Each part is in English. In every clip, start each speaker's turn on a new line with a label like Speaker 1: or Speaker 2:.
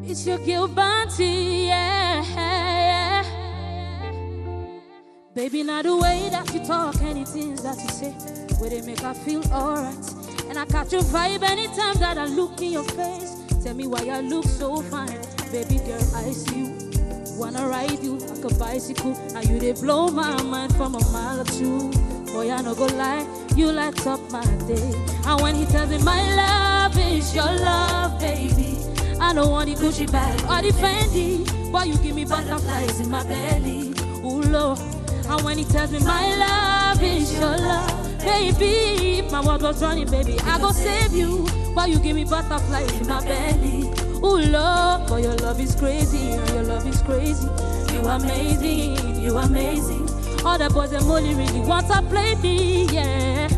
Speaker 1: It's your girl Banty, yeah. Baby, not the way that you talk, any things that you say, where they make I feel alright. And I catch your vibe anytime that I look in your face. Tell me why I look so fine. Baby girl, I see you. Wanna ride you like a bicycle. Now you they blow my mind from a mile or two. Boy, I no go lie, you light up my day. And when he tells me my love is your love, baby, I don't want the Gucci bag or the Fendi, but you give me butterflies in my belly. Ooh, Lord. And when he tells me my love is your love, baby, if my world was running, baby, I go save you, but you give me butterflies in my belly. Ooh, Lord, but your love is crazy, your love is crazy. You amazing, you amazing. All the boys and only really want to play me, yeah.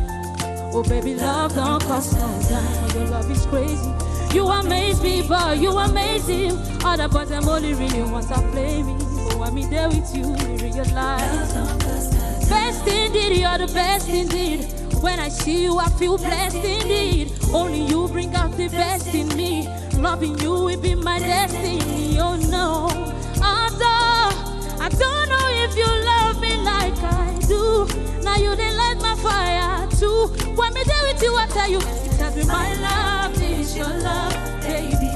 Speaker 1: Oh, baby, love don't cost no dime. Your love is crazy. You amaze me, boy, you amazing. All the boys and only really want to play me. Oh, want me there with you, in real life. Best indeed, you're the best indeed. When I see you, I feel blessed indeed. Only you bring out the best in me. Loving you will be my destiny. Oh no, I don't know if you love me like I do. Now you didn't light my fire too. When me there with you, I tell you, it tells me my love is your love, baby.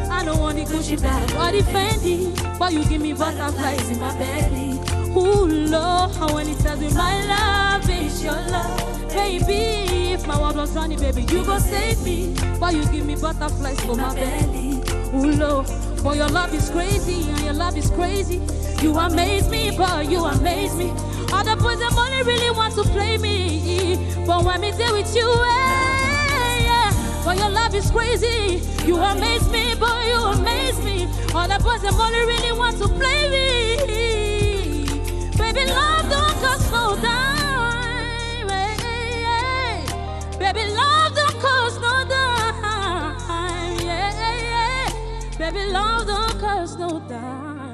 Speaker 1: I don't want the Gucci bag or the Fendi, but you give me butterflies in my belly. Ooh, Lord, and when it tells me my love is your love, baby, if my world was running, baby, you go save me, but you give me butterflies for my belly. Ooh, Lord, boy, your love is crazy, and your love is crazy. You amaze me, boy, you amaze me. Other boys and money really want to play me, but when me there with you, yeah, boy, your love is crazy. You amaze me, boy, you amaze me. Other boys and money really want to play me. Baby, love don't cost no dime. Baby, love don't cost no dime. Baby, love don't cost no dime.